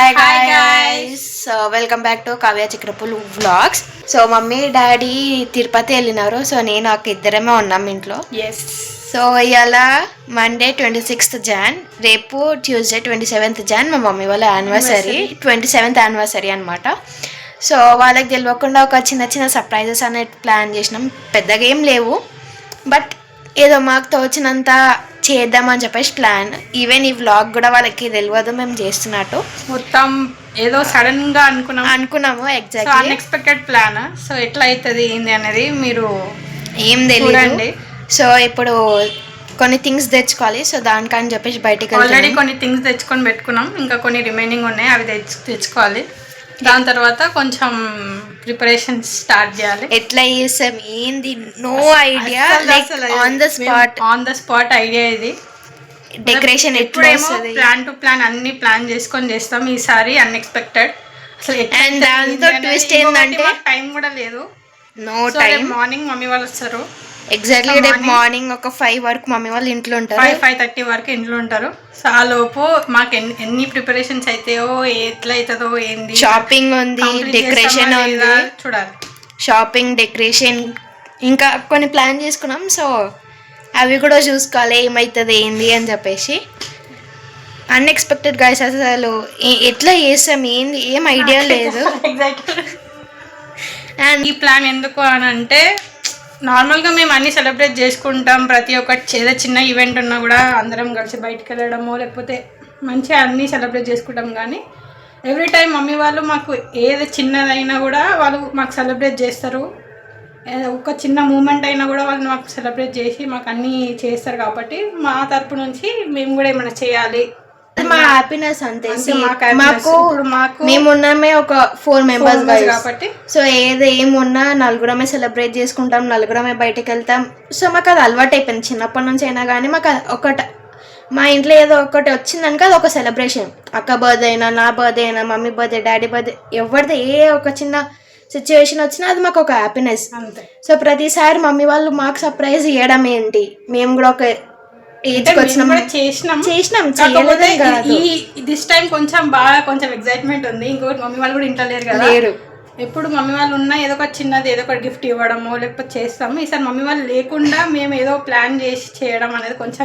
Hi guys. So welcome back to Kavya Chikrapulu vlogs. So mummy daddy Tirupati వెళ్ళినారు. So నేను అక్క ఇద్దరమే ఉన్నాం ఇంట్లో. సో ఇవాళ మండే 26th Jan, రేపు ట్యూస్డే 27th Jan మా మమ్మీ వాళ్ళ యానివర్సరీ, 27th యానివర్సరీ అనమాట. సో వాళ్ళకి తెలియకుండా ఒక చిన్న చిన్న సర్ప్రైజెస్ అనేది ప్లాన్ చేసినాం. పెద్దగా ఏం లేవు, బట్ ఏదో మాకు తోచినంత చేద్దామని చెప్పేసి ప్లాన్. ఈవెన్ ఈ వ్లాగ్ కూడా వాళ్ళకి తెలియదు మేము చేస్తున్నట్టు. మొత్తం ఏదో సడన్ గా అనుకున్నాము. Exactly unexpected plan. సో ఎట్లా అవుతుంది ఏంది అనేది మీరు ఏం తెలియదు. సో ఇప్పుడు కొన్ని థింగ్స్ తెచ్చుకోవాలి. సో దానికని చెప్పేసి బయటికి ఆల్రెడీ కొన్ని థింగ్స్ తెచ్చుకొని పెట్టుకున్నాం, ఇంకా కొన్ని రిమైనింగ్ ఉన్నాయి, అవి తెచ్చుకోవాలి. దాని తర్వాత కొంచెం ప్రిపరేషన్ స్టార్ట్ చేయాలి. ఎట్లా చేస్తాం ఏంది no idea, on the spot idea ఇది. డెకరేషన్ ఎప్పుడేమో ప్లాన్ టు ప్లాన్ అన్ని ప్లాన్ చేసుకొని చేస్తాం, ఈసారి అన్ఎక్స్పెక్టెడ్. అసలు దాంతో ట్విస్ట్ ఏంటంటే టైం కూడా లేదు. No time. మార్నింగ్ మమ్మీ వాళ్ళు వస్తారు. ఎగ్జాక్ట్లీ రేపు మార్నింగ్ ఒక 5 వరకు మమ్మీ వాళ్ళు ఇంట్లో ఉంటారు. 5:30 వరకు ఇంట్లో ఉంటారు. సో ఆ లోపు మాకు ఎన్ని ప్రిపరేషన్స్ అయితాయో, ఎట్లా అవుతుందో ఏంది, షాపింగ్ ఉంది, డెకరేషన్ ఉంది, చూడాలి. షాపింగ్, డెకరేషన్ ఇంకా కొన్ని ప్లాన్ చేసుకున్నాం. సో అవి కూడా చూసుకోవాలి ఏమవుతుంది ఏంది అని చెప్పేసి. అన్ఎక్స్పెక్టెడ్ గైస్, అసలు ఎట్లా చేస్తాం ఏంది ఏం ఐడియా లేదు. అండ్ ఈ ప్లాన్ ఎందుకు అని అంటే, నార్మల్గా మేము అన్నీ సెలబ్రేట్ చేసుకుంటాం. ప్రతి ఒక్కటి ఏదో చిన్న ఈవెంట్ ఉన్నా కూడా అందరం కలిసి బయటకు వెళ్ళడమో లేకపోతే మంచిగా అన్నీ సెలబ్రేట్ చేసుకుంటాం. కానీ ఎవ్రీ టైం మమ్మీ వాళ్ళు మాకు ఏది చిన్నదైనా కూడా వాళ్ళు మాకు సెలబ్రేట్ చేస్తారు. ఒక చిన్న మూమెంట్ అయినా కూడా వాళ్ళు మాకు సెలబ్రేట్ చేసి మాకు అన్నీ చేస్తారు. కాబట్టి మా తరపు నుంచి మేము కూడా ఏమైనా చేయాలి, మా హ్యాపీనెస్ అంతే. మేమున్నామే ఒక 4 members కాబట్టి సో ఏమున్నా నలుగురమే సెలబ్రేట్ చేసుకుంటాం, నలుగురమే బయటకు వెళ్తాం. సో మాకు అది అలవాటు అయిపోయింది చిన్నప్పటి నుంచి అయినా. కానీ మాకు మా ఇంట్లో ఏదో ఒకటి వచ్చిందనుక అది ఒక సెలబ్రేషన్. అక్క బర్త్డే అయినా, నా బర్త్డే అయినా, మమ్మీ బర్త్డే, డాడీ బర్త్డే, ఎవరిది ఒక చిన్న సిచ్యువేషన్ వచ్చినా అది మాకు ఒక హ్యాపీనెస్. సో ప్రతిసారి మమ్మీ వాళ్ళు మాకు సర్ప్రైజ్ ఇవ్వడం ఏంటి, మేము కూడా ఒక చేసినాం. దిస్ టైం కొంచెం ఎక్సైట్మెంట్ ఉంది. ఇంకొకటి మమ్మీ వాళ్ళు కూడా ఇంట్లో లేరు కదా. ఎప్పుడు మమ్మీ వాళ్ళు ఉన్నా ఏదో ఒక చిన్నది ఏదో ఒక గిఫ్ట్ ఇవ్వడము లేకపోతే చేస్తాము. ఈసారి మమ్మీ వాళ్ళు లేకుండా మేము ఏదో ప్లాన్ చేసి చేయడం అనేది కొంచెం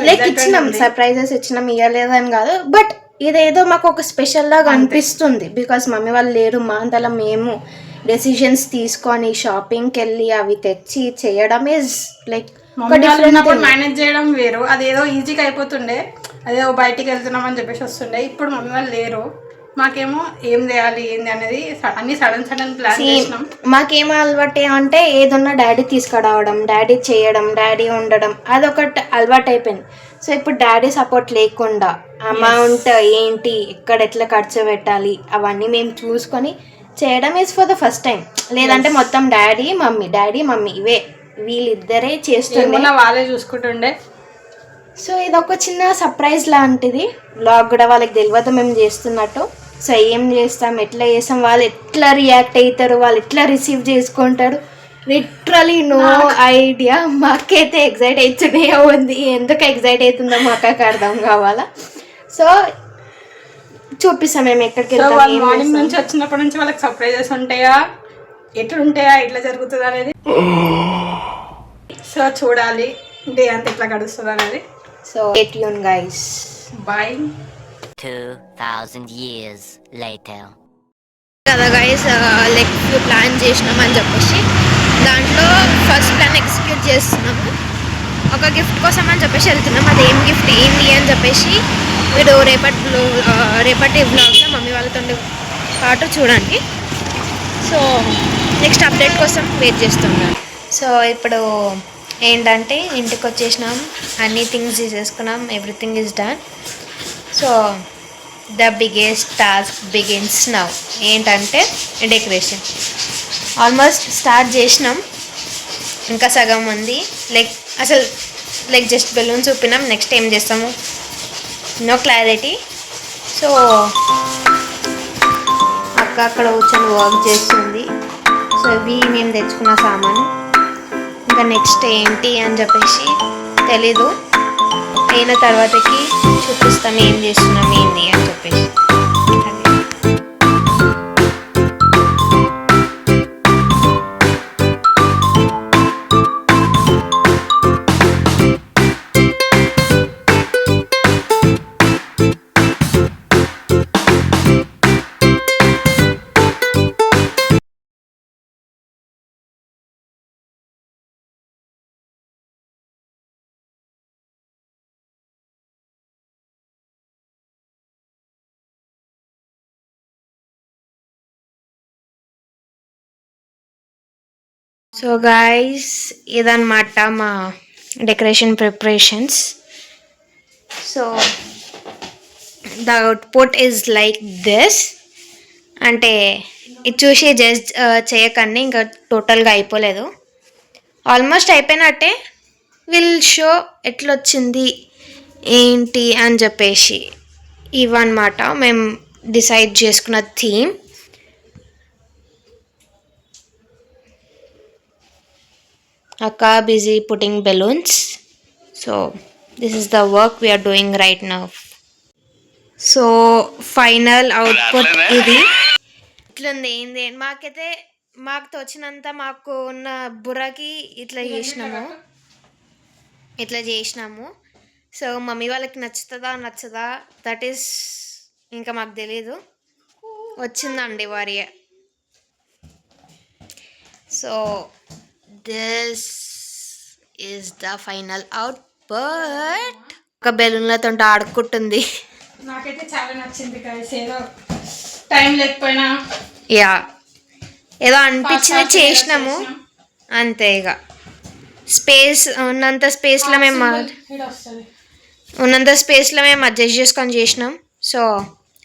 సర్ప్రైజెస్ ఇచ్చినాం, ఇవ్వలేదని కాదు, బట్ ఇదేదో మాకు ఒక స్పెషల్ లాగా అనిపిస్తుంది. బికాస్ మమ్మీ వాళ్ళు లేరు, మా అంతలా మేము డెసిషన్స్ తీసుకొని షాపింగ్కి వెళ్ళి అవి తెచ్చి చేయడం ఈజ్ లైక్ మేనేజ్ చేయడం వేరు. అదేదో ఈజీగా అయిపోతుండే, అదేదో బయటికి వెళ్తున్నాం అని చెప్పేసి వస్తుండే. ఇప్పుడు మమ్మీ వాళ్ళు లేరు, మాకేమో ఏం చేయాలి ఏంది అనేది అన్ని సడన్ ప్లాన్ చేసినాం. మాకేమో అలవాటు అంటే ఏదన్నా డాడీ తీసుకురావడం, డాడీ చేయడం, డాడీ ఉండడం, అదొకటి అలవాటు అయిపోయింది. సో ఇప్పుడు డాడీ సపోర్ట్ లేకుండా అమౌంట్ ఏంటి, ఎక్కడ ఎట్లా ఖర్చు పెట్టాలి అవన్నీ మేము చూసుకొని చేయడం is for the first time. లేదంటే మొత్తం డాడీ మమ్మీ ఇవే వీళ్ళిద్దరే చేస్తుండే, వాళ్ళే చూసుకుంటుండే. సో ఇది ఒక చిన్న సర్ప్రైజ్ లాంటిది. బ్లాగ్ కూడా వాళ్ళకి తెలియదు మేము చేస్తున్నట్టు. సో ఏం చేస్తాం, ఎట్లా చేస్తాం, వాళ్ళు ఎట్లా రియాక్ట్ అవుతారు, వాళ్ళు ఎట్లా రిసీవ్ చేసుకుంటారు, లిటరలీ నో ఐడియా. మాకైతే ఎగ్జైట్ అవుతూనే ఉంది. ఎందుకు ఎగ్జైట్ అవుతుందో మాకు అర్థం కావాలా. సో చూపిస్తాం మేము ఎక్కడికి వెళ్తాం. మార్నింగ్ నుంచి వచ్చినప్పటి నుంచి వాళ్ళకి సర్ప్రైజెస్ ఉంటాయా, ఎట్లుంటాయా, ఎట్లా జరుగుతుంది అనేది సో చూడాలి. డే అంతా ఎట్లా గడుస్తుంది అనేది. So stay tune guys. By. 2000 years later. కదా గైస్, లైక్ ప్లాన్ చేసినాం అని చెప్పేసి దాంట్లో ఫస్ట్ ప్లాన్ ఎగ్జిక్యూట్ చేస్తున్నాము. ఒక గిఫ్ట్ కోసం అని చెప్పేసి వెళ్తున్నాం. అది ఏం గిఫ్ట్ ఏంటి అని చెప్పేసి మీరు రేపటి వ్లాగ్లో మమ్మీ వాళ్ళతో పాటు చూడండి. సో నెక్స్ట్ అప్డేట్ కోసం వెయిట్ చేస్తున్నాం. సో ఇప్పుడు ఏంటంటే ఇంటికి వచ్చేసినాం, అన్ని థింగ్స్ తీసేసుకున్నాం, everything is done. So the biggest task begins now. ఏంటంటే డెకరేషన్ ఆల్మోస్ట్ స్టార్ట్ చేసినాం, ఇంకా సగం ఉంది. లైక్ జస్ట్ బెలూన్స్ చూపినాం, నెక్స్ట్ ఏం చేస్తాము నో క్లారిటీ. సో అక్క అక్కడ కూర్చొని వర్క్ చేస్తుంది. సో ఇవి మేము తెచ్చుకున్న సామాను. ఇంకా నెక్స్ట్ ఏంటి అని చెప్పేసి తెలీదు, అయిన తర్వాతకి చూపిస్తాం ఏం చేస్తున్నాం ఏంటి అని చెప్పేసి. సో గాయస్ ఇదన్నమాట మా decoration preparations. So the output is like this. అంటే ఇది చూసి జస్ట్ చేయకండి, ఇంకా టోటల్గా అయిపోలేదు. ఆల్మోస్ట్ అయిపోయినట్టే. విల్ షో ఎట్లొచ్చింది ఏంటి అని చెప్పేసి. ఇవన్నమాట మేము డిసైడ్ చేసుకున్న theme. Akka busy putting balloons. So this is the work we are doing right now. So final output ఇది. ఇట్లుంది ఏంది మాకైతే మాకు తోచినంత మాకు ఉన్న బుర్రకి ఇట్లా చేసినాము. సో మమ్మీ వాళ్ళకి నచ్చుతుందా నచ్చదా దట్ ఈస్ ఇంకా మాకు తెలీదు. వచ్చిందండి వారి. So this is the final output. ఒక బెలూన్లతో ఆడుకుంటుంది. నాకైతే చాలా నచ్చింది గైస్. ఏదో టైం లేకపోయినా యా ఏదో అనిపించింది చేసినాము అంతే. ఇక స్పేస్ ఉన్నంత స్పేస్లో మేము అడ్జస్ట్ చేసుకొని చేసినాం. సో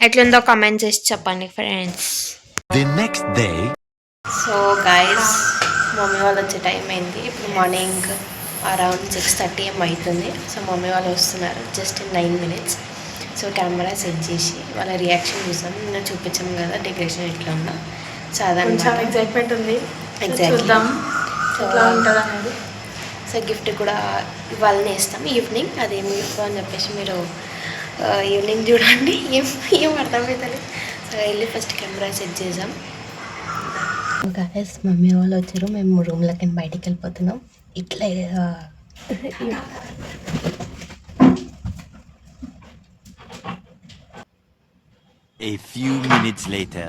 ఎట్లుందో కామెంట్ చేసి చెప్పండి friends. The next day. So guys mummy వాళ్ళు వచ్చే టైం అయింది. ఇప్పుడు మార్నింగ్ అరౌండ్ 6:30 ఏం అవుతుంది. సో మమ్మీ వాళ్ళు వస్తున్నారు just in 9 minutes. So camera set చేసి వాళ్ళ రియాక్షన్ చూసాం. నేను చూపించాము కదా డెకరేషన్ ఎట్లా ఉన్నా. సో అదనమాట ఎక్సైట్మెంట్ ఉంది. ఎగ్జాక్ట్లీ. సో ఉంటుంది అనేది. సో గిఫ్ట్ కూడా ఇవాళనే ఇస్తాం ఈవినింగ్. అదేమి గిఫ్ట్ అని చెప్పేసి మీరు ఈవినింగ్ చూడండి. ఏం అర్థమవుతుంది. సో వెళ్ళి ఫస్ట్ కెమెరా సెట్ చేసాం. గాయస్ మమ్మీ వాళ్ళు వచ్చారు. మేము రూమ్లోకి బయటికి వెళ్ళిపోతున్నాం. ఇట్లా A few minutes later.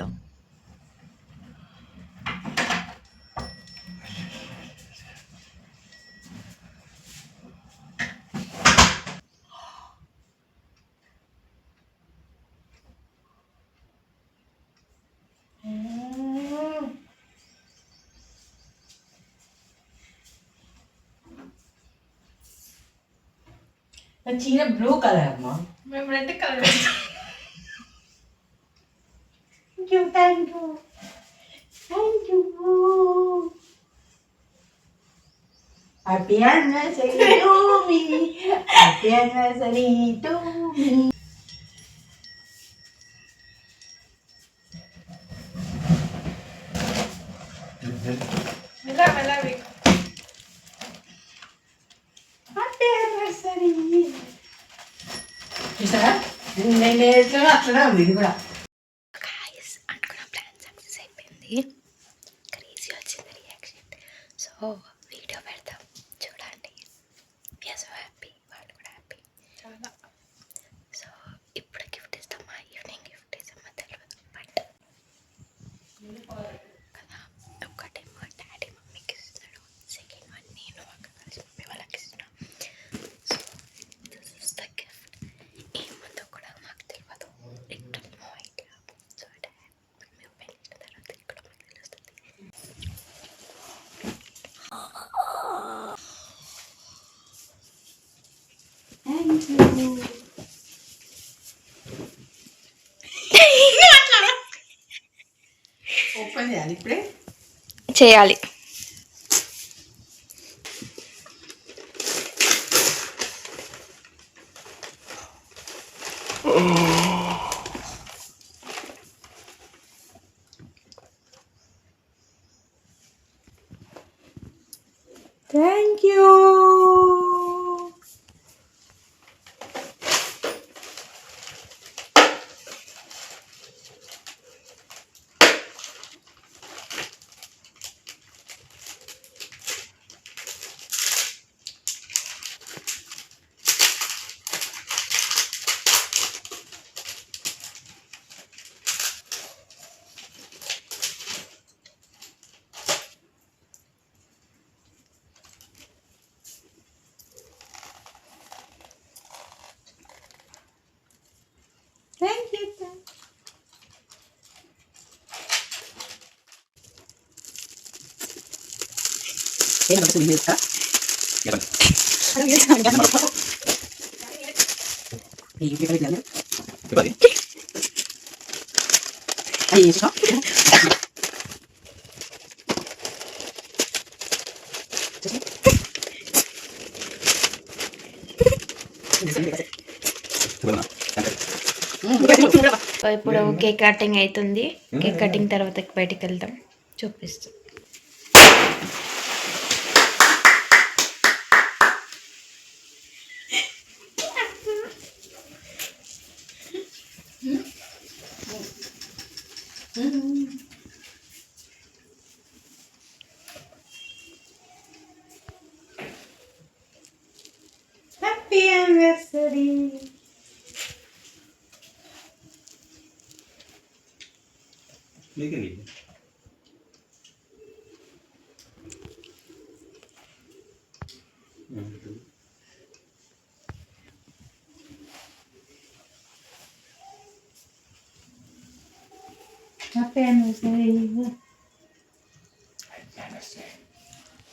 చీర బ్లూ కలర్ అమ్మా. మేము red colour. Thank you. Happy anniversary to me. Happy anniversary to me. మెల్లవి. Happy anniversary. చూసారా నేను ఎట్లా అట్లనే ఉంది ఇది కూడా. అనుకున్న ప్లాన్ సక్సెస్ అయిపోయింది. క్రేజీ వచ్చింది రియాక్షన్. సో వీడియో పెడతాం చూడండి. వీఆర్ సో హ్యాపీ, వాళ్ళు కూడా హ్యాపీ చాలా. సో ఇప్పుడు గిఫ్ట్ ఇస్తామా ఈవినింగ్ గిఫ్ట్ ఇస్తామా తెలియదు. బట్ కదా ఒకటేమో డాడీ మమ్మీకి ఇస్తున్నాడు, సెకండ్ వన్ నేను అక్క కలిసి మమ్మీ వాళ్ళకి ఇస్తున్నాను. So this is the gift. ఏముందో కూడా మాకు తెలియదు. It no idea. సో మేము పెళ్ళిన తర్వాత ఇక్కడ మాకు తెలుస్తుంది. ఓపెన్ చేయాలి ఇప్పుడే. చేయాలి. Thank you. ఇప్పుడు కేక్ కటింగ్ అవుతుంది. కేక్ కటింగ్ తర్వాత బయటికి వెళ్తాం, చూపిస్తాం. Happy anniversary. Happy anniversary.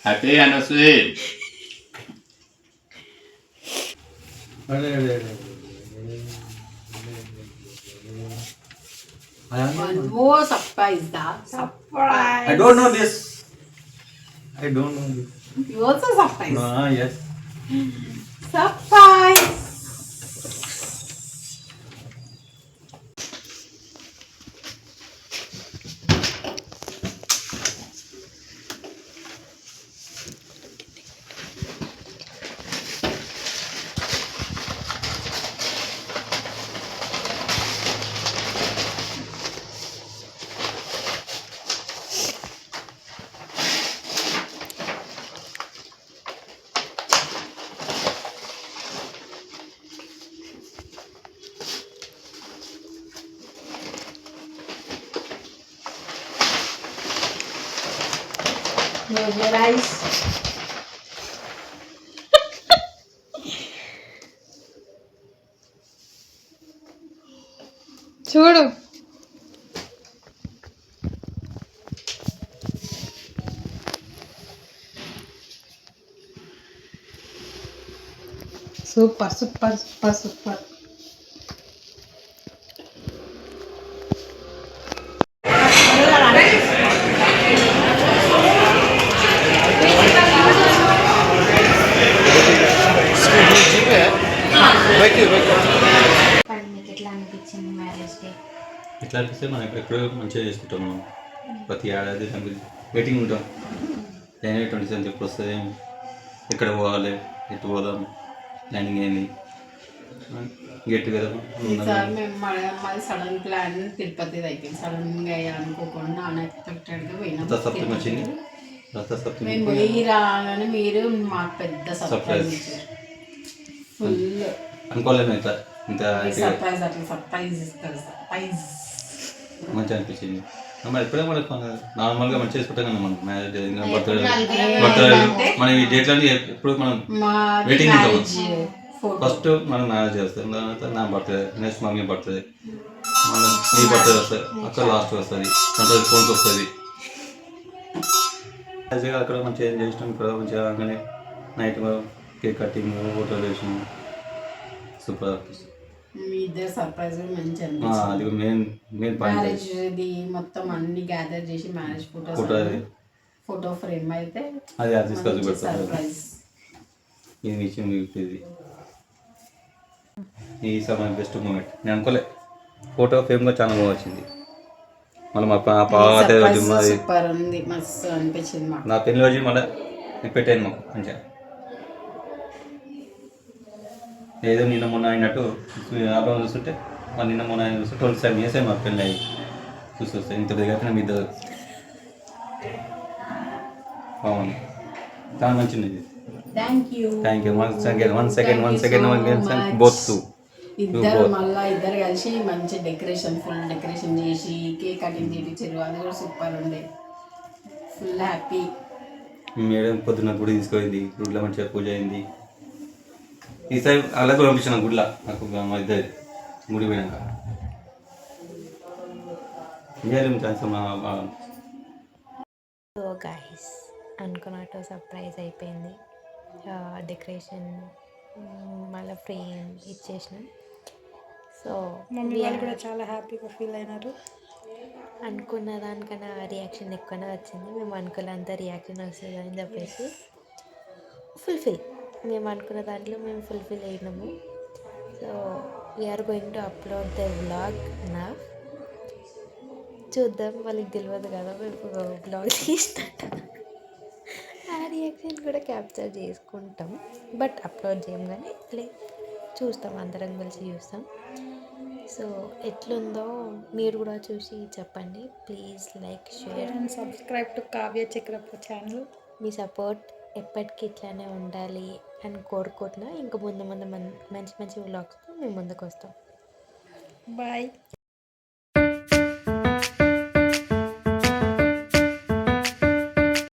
Happy anniversary. One more surprise, da. Surprise. I don't know this. I don't know this. You also surprise. No, yes. Surprise. Close your eyes. చూడు. Super super super super. మీకు ఎట్లా అనిపించింది marriage day? ఎట్లా అనిపిస్తే మనం ఎక్కడెక్కడో మంచిగా చేసుకుంటాం. మనం ప్రతి ఏడాది దానికి వెయిటింగ్ ఉంటాం. జనవరి 27 ఎప్పుడు వస్తుంది, ఎక్కడ పోవాలి, ఎటు పోదాం, ప్లానింగ్ ఏంది, గెట్ టుగెదర్. ఈసారి మేము మాది సడన్ ప్లాన్ తిరుపతిది అయిపోయింది. సడన్గా అనుకోకుండా అన్ఎక్స్పెక్టెడ్గా పోయినాం. రథసప్తమి వచ్చింది. రథసప్తమి మేము పోయి రాగానే మీరు మాకు పెద్ద సర్ప్రైజ్ ఇచ్చారు. ఫుల్ అనుకోలేము ఇంత ఇంత సర్ప్రైజ్, అట్లా సర్ప్రైజ్ ఇస్తారు. సర్ప్రైజ్ మంచిగా అనిపించింది. మనం ఎప్పుడే మనకు నార్మల్గా మంచిగా చేసుకుంటాం కదా. మనం మ్యారేజ్ బర్త్డే మనం ఈ డేట్లన్నీ ఎప్పుడు మనం వెయిటింగ్ ఉంటాం. ఫస్ట్ మనం మ్యారేజ్ చేస్తాం, తర్వాత నా బర్త్డే, నెక్స్ట్ మమ్మీ బర్త్డే, మన నీ బర్త్డే వస్తుంది, అక్కడ లాస్ట్ వస్తుంది, అంటే ఫోన్కి వస్తుంది. మంచిగా అక్కడ మంచిగా ఏం చేసినాం. ఇక్కడ మంచిగా రాగానే నైట్ కేక్ కటింగ్, ఫోటో వేసినాం. సూపర్ అనిపిస్తుంది. మీ ఇద్దరు సర్ప్రైజ్ మంచి అది మెయిన్ మెయిన్ పాయింట్. మ్యారేజ్ మొత్తం అన్ని గ్యాదర్ చేసి మ్యారేజ్ ఫోటో ఫోటో ఫ్రేమ్ అయితే అది తీసుకొచ్చి పెడతారు. సర్ప్రైజ్. ఇది విషయం ఇది ఈ సమయం బెస్ట్ మూమెంట్. నేను అనుకోలే ఫోటో ఫ్రేమ్గా చాలా బాగా వచ్చింది. మళ్ళీ మా పాత రోజు మాది సూపర్ ఉంది, మస్తు అనిపించింది మాకు. నా పెళ్లి రోజు మళ్ళీ నేను పెట్టాను మాకు మంచిగా. ఏదో నిన్న మొన్న అయినట్టు ఆల్బమ్ చూస్తుంటే మరి నిన్న మొన్న ఆయన చూస్తే 27 years మా పెళ్ళి అయ్యి చూస్తే ఇంత దగ్గర మీ ఇద్దరు బాగుంది. చాలా మంచిది. Thank you. One second both ఇద్దరు మళ్ళీ ఇద్దరు కలిసి మంచి డెకరేషన్, ఫుల్ డెకరేషన్ చేసి కేక్ కటింగ్ చేయించారు. అది కూడా సూపర్ ఉండే. Full happy. మేడం పొద్దున్న గుడి తీసుకుపోయింది, గుడిలో మంచిగా పూజ అయింది. ఈసారి అలాగే పంపించిన గుడిలో నాకు మా ఇద్దరు గుడి పోయినాక సో గైస్ అనుకున్నట్టు సర్ప్రైజ్ అయిపోయింది. డెకరేషన్ మళ్ళీ ఫ్రేమ్ ఇచ్చేసినాం. సో మమ్మీ వాళ్ళు కూడా చాలా హ్యాపీగా ఫీల్ అయినారు. అనుకున్న దానికన్నా రియాక్షన్ ఎక్కువనే వచ్చింది. మేము అనుకున్నంత రియాక్షన్ వస్తుంది అని చెప్పేసి మేము అనుకున్న దాంట్లో మేము ఫుల్ఫిల్ అయినాము. So we are going to upload the vlog నా. చూద్దాం, వాళ్ళకి తెలియదు కదా మేము వ్లాగ్ తీసినట్టు. ఆ రియాక్షన్ కూడా క్యాప్చర్ చేసుకుంటాం, బట్ అప్లోడ్ చేయం. కానీ చూస్తాం, అందరం కలిసి చూస్తాం. సో ఎట్లుందో మీరు కూడా చూసి చెప్పండి. Please like, share and subscribe to Kavya Chakrapu channel. మీ సపోర్ట్ ఎప్పటికీ ఇట్లానే ఉండాలి అని కోరుకుంటున్నా. ఇంకా ముందు మంచి మంచి వ్లాగ్స్తో మేము ముందుకు వస్తాం. బాయ్.